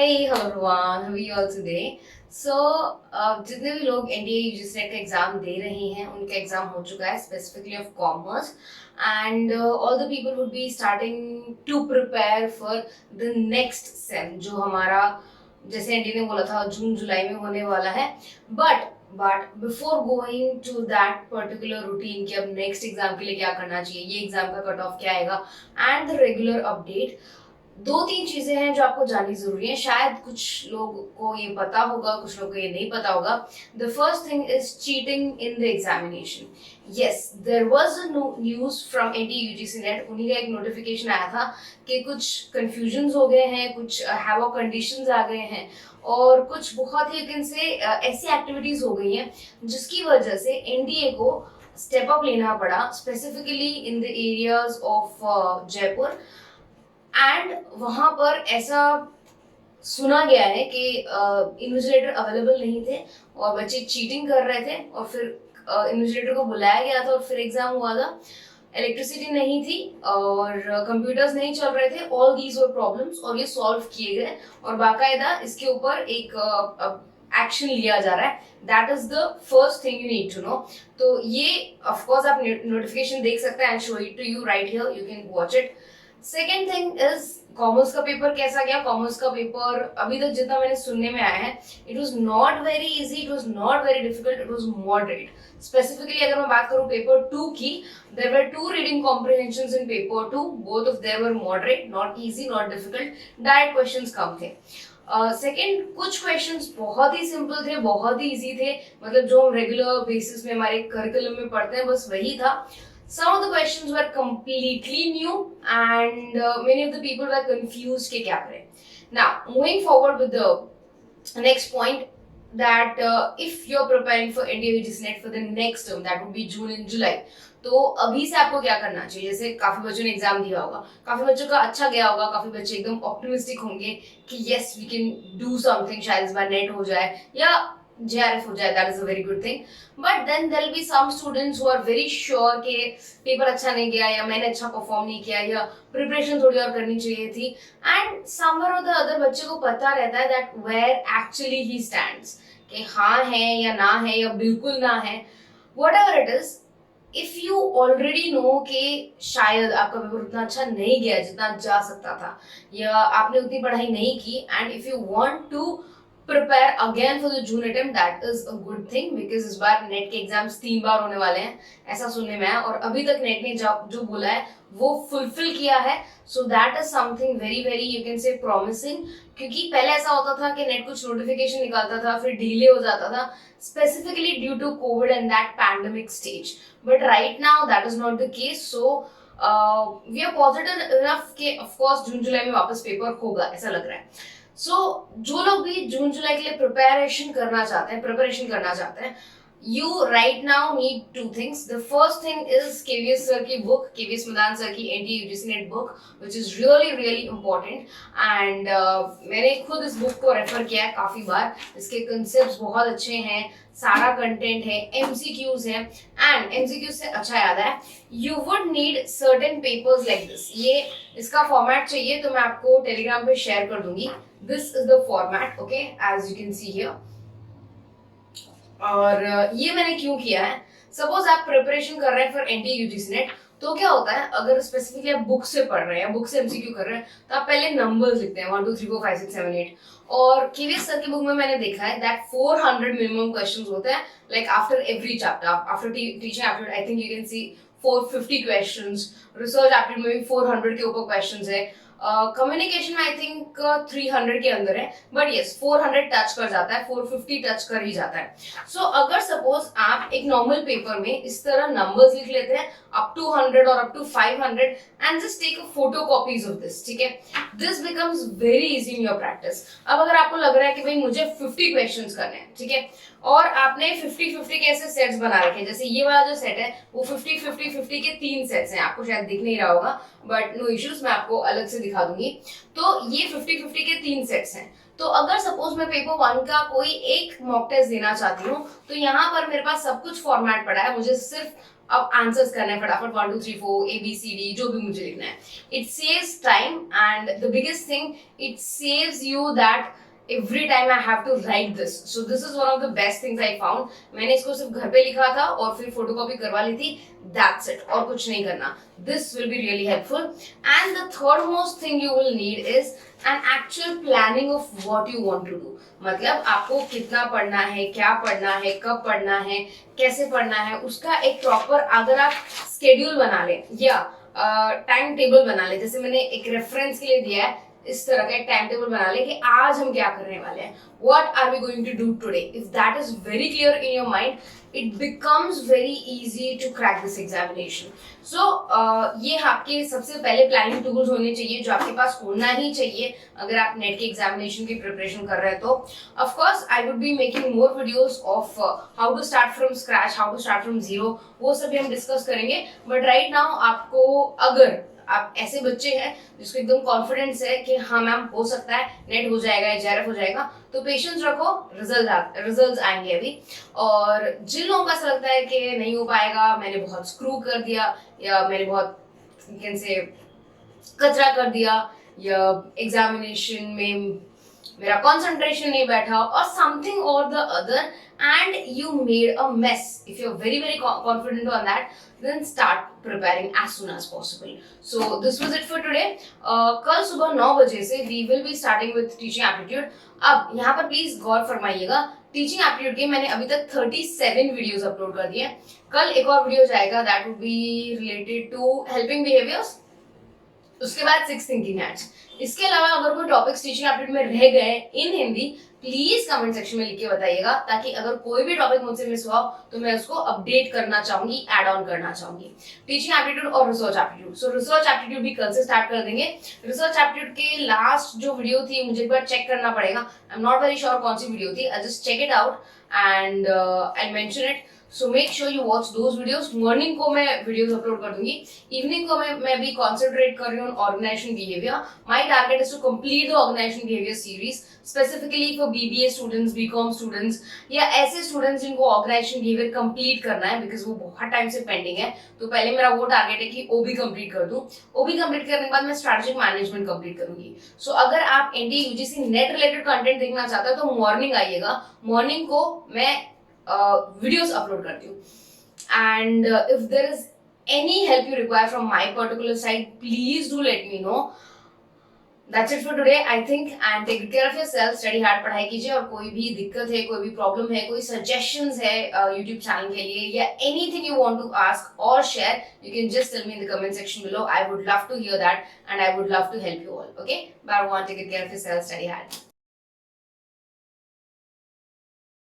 Hey, hello everyone. How are you all today? So, जितने भी लोग एनडीए यूजीसी नेट का एग्जाम दे रहे हैं उनका एग्जाम हो चुका है specifically of commerce and all the people would be starting to prepare for the next same जो हमारा जैसे एनडीए ने बोला था जून जुलाई में होने वाला है but before going to that particular routine कि अब नेक्स्ट एग्जाम के लिए क्या करना चाहिए, ये एग्जाम का कट ऑफ क्या आएगा एंड द रेगुलर अपडेट, दो तीन चीजें हैं जो आपको जाननी जरूरी है। शायद कुछ लोगों को ये पता होगा, कुछ लोगों को ये नहीं पता होगा। The first thing is cheating in the examination. Yes, there was a news from NTA NET. उन्हीं का एक नोटिफिकेशन आया था कि कुछ कंफ्यूजन्स हो गए हैं, कुछ हैवॉक कंडीशंस आ गए हैं और कुछ बहुत ही यकीन से ऐसी एक्टिविटीज हो गई हैं जिसकी वजह से एनडीए को स्टेप अप लेना पड़ा, specifically in the areas of Jaipur. And वहां पर ऐसा सुना गया है कि इन्विजिलेटर अवेलेबल नहीं थे और बच्चे चीटिंग कर रहे थे और फिर इन्विजिलेटर को बुलाया गया था और फिर एग्जाम हुआ था। इलेक्ट्रिसिटी नहीं थी और कंप्यूटर्स नहीं चल रहे थे। ऑल दीज वर प्रॉब्लम्स और ये सॉल्व किए गए और बाकायदा इसके ऊपर एक एक्शन लिया जा रहा है। That is the first thing you need to know. तो ये ऑफकोर्स आप नोटिफिकेशन देख सकते हैं। I show it to you right here, you can watch it. Second thing is commerce का पेपर कैसा गया। कॉमर्स का पेपर अभी तक जितना मैंने सुनने में आया है, it was not very easy, it was not very difficult, it was moderate. Specifically अगर मैं बात करूं पेपर 2 की, there were 2 reading comprehensions in paper 2, both of there were moderate, not easy not difficult, direct questions कम थे। Second, कुछ questions बहुत ही simple थे, बहुत ही इजी थे, मतलब जो हम रेगुलर बेसिस में हमारे करिकुलम में पढ़ते हैं बस वही था। Some of the questions were completely new and many of the people were confused कि क्या करें. Now, moving forward with the next point, that if you're preparing for NDA NET for the next term, that would be June and July, तो अभी से आपको क्या करना चाहिए। जैसे काफी बच्चों ने एग्जाम दिया होगा, काफी बच्चों का अच्छा गया होगा, काफी बच्चे एकदम ऑप्टिमिस्टिक होंगे कि yes we can do something, शायद इस बार नेट हो जाए या JRF हो जाए, that is a very good thing. But then there will be some students who are very sure कि पेपर अच्छा नहीं गया या मैंने अच्छा परफॉर्म नहीं किया या प्रिपरेशन थोड़ी और करनी चाहिए थी। And somewhere or the other बच्चे को पता रहता है that where actually he stands, कि हाँ है या ना है या बिल्कुल ना है, whatever it is. If you already know कि शायद आपका पेपर उतना अच्छा नहीं गया जितना जा सकता था या आपने उतनी पढ़ाई नहीं की, and if you want to prepare again for the June attempt, that is a good thing because इस बार नेट के एग्जाम्स 3 बार होने वाले हैं ऐसा सुनने में आया और अभी तक नेट ने जो बोला है वो फुलफिल किया है। So that is something very very you can say promising, क्योंकि पहले ऐसा होता था कि नेट कुछ नोटिफिकेशन निकालता था फिर डिले हो जाता था specifically due to Covid and that pandemic stage. But right now that is not the case. So we are positive enough कि ऑफ कोर्स जून जुलाई में वापस पेपर होगा ऐसा लग रहा है। सो जो लोग भी जून जुलाई के लिए प्रिपरेशन करना चाहते हैं, you right now need 2 things. The first thing is KVS sir की book, KVS मदान sir की NDA UGC NET book, which is really important and मैंने खुद इस बुक को रेफर किया है काफी बार। इसके कंसेप्ट्स बहुत अच्छे हैं, सारा कंटेंट है, MCQs है एंड MCQs से अच्छा याद है, you would need certain papers like this। ये इसका फॉर्मेट चाहिए तो मैं आपको टेलीग्राम पे शेयर कर दूंगी। This is the format, okay, as you can see here। और ये मैंने क्यों किया है, सपोज आप प्रिपरेशन कर रहे हैं फॉर एनटीए यूजीसी नेट, तो क्या होता है अगर स्पेसिफिकली आप बुक से पढ़ रहे हैं, बुक से एमसीक्यू कर रहे हैं, तो आप पहले नंबर्स लिखते हैं 1 2 3 4 5 6 7 8। और केवीएस सर की बुक में मैंने देखा है दैट 400 मिनिमम क्वेश्चंस होते हैं, like after every chapter, after teaching aptitude I think you can see 450 questions, research aptitude में भी 400 के ऊपर क्वेश्चंस है, कम्युनिकेशन में आई थिंक 300 के अंदर है, बट यस 400 टच कर जाता है, 450 टच कर ही जाता है। सो अगर सपोज आप एक नॉर्मल पेपर में इस तरह नंबर्स लिख लेते हैं अप टू 100 और up to 500 and just take a photo copies of this, ठीक है, this becomes very easy in your practice. अब अगर आपको लग रहा है कि भाई मुझे 50 क्वेश्चंस करने हैं, ठीक है, और आपने 50-50 के ऐसे सेट्स बना रखे हैं, जैसे ये वाला जो सेट है वो 50-50-50 के 3 सेट्स हैं, आपको शायद दिख नहीं रहा होगा बट नो इश्यूज, मैं आपको अलग से दिखा दूंगी। तो ये 50-50 के 3 सेट्स हैं, तो अगर सपोज मैं पेपर 1 का कोई एक मॉक टेस्ट देना चाहती हूँ, तो यहाँ पर मेरे पास सब कुछ फॉर्मेट पड़ा है, मुझे सिर्फ अब आंसर्स करना है फटाफट 1 2 3 4 ABCD जो भी मुझे लिखना है. It saves time and the biggest thing, it saves you that every time I have to write this. So this is one of the best things I found. मैंने इसको सिर्फ घर पे लिखा था और फिर फोटोकॉपी करवा ली थी. That's it. और कुछ नहीं करना. This will be really helpful. And the third most thing you will need is an actual planning of what you want to do. मतलब आपको कितना पढ़ना है, क्या पढ़ना है, कब पढ़ना है, कैसे पढ़ना है, उसका एक प्रॉपर अगर आप स्केड्यूल बना लें या टाइम टेबल बना लें, जैसे मैंने एक रेफरेंस के लिए दिया है, इस तरह का एक टाइम टेबल बना ले कि आज हम क्या करने वाले हैं, what are we going to do today. If that is very clear in your mind, it becomes very easy to crack this examination. So ये आपके सबसे पहले प्लानिंग टूल्स होने चाहिए जो आपके पास होना ही चाहिए अगर आप नेट के एग्जामिनेशन की प्रिपरेशन कर रहे हैं. तो of course I would be making more videos of how to start from scratch, how to start from zero, वो सभी हम डिस्कस करेंगे. बट राइट नाउ आपको, अगर आप ऐसे बच्चे हैं जिसको एकदम कॉन्फिडेंस है कि हाँ मैम हो सकता है, नेट हो जाएगा या JRF हो जाएगा, तो पेशेंस रखो, रिजल्ट्स आएंगे अभी. और जिन लोगों का ऐसा लगता है कि नहीं हो पाएगा, मैंने बहुत स्क्रू कर दिया या मैंने बहुत कैन से कचरा कर दिया या एग्जामिनेशन में मेरा कंसंट्रेशन नहीं बैठा और समथिंग और the other and you made a mess, if you're very confident on that, then start preparing as soon as possible. So this was it for today. कल सुबह 9 बजे से we will be starting with teaching aptitude. अब यहाँ पर please Gaur फरमाइएगा, teaching aptitude के मैंने अभी तक 37 वीडियोस अपलोड कर दिए. कल एक और वीडियो जाएगा, that would be related to helping behaviours. उसके बाद 6 थिंकिंग हैट्स. इसके अलावा अगर कोई टॉपिक्स टीचिंग एप्टीट्यूड में रह गए इन हिंदी, प्लीज कमेंट सेक्शन में लिख के बताइएगा, ताकि अगर कोई भी टॉपिक मुझसे मिस हुआ तो मैं उसको अपडेट करना चाहूंगी, एड ऑन करना चाहूंगी. टीचिंग एप्टीट्यूड और research aptitude. So research aptitude भी कल से स्टार्ट कर देंगे. रिसर्च एप्टीट्यूड के लास्ट जो वीडियो थी मुझे एक बार चेक करना पड़ेगा, I am not very sure कौन सी वीडियो थी. I just check it out and I mention it. So make sure you watch those videos. Morning को मैं वीडियोस अपलोड कर दूंगी, इवनिंग को मैं भी कॉन्सेंट्रेट कर रही हूँ organisation behaviour. My target is to complete the organisation behaviour series specifically for BBA students, BCom students या ऐसे स्टूडेंट्स जिनको ऑर्गेनाइजेशन बिहेवियर कंप्लीट करना है, बिकॉज वो बहुत टाइम से पेंडिंग है. तो पहले मेरा वो टारगेट है कि OB कंप्लीट कर दूं. OB कंप्लीट करने के बाद मैं स्ट्रेटेजिक मैनेजमेंट कंप्लीट करूंगी. सो अगर आप NDA UGC net related content देखना चाहते हो तो मॉर्निंग आइएगा. मॉर्निंग को मैं videos upload करती हूँ. And if there is any help you require from my particular side, please do let me know. That's it for today, I think. And take care of yourself, study hard, पढ़ाई कीजिए. और कोई भी दिक्कत है, कोई भी प्रॉब्लम है, कोई suggestions है YouTube चैनल के लिए या anything you want to ask or share, you can just tell me in the comment section below. I would love to hear that and I would love to help you all. Okay? Bye everyone, take care of yourself, study hard.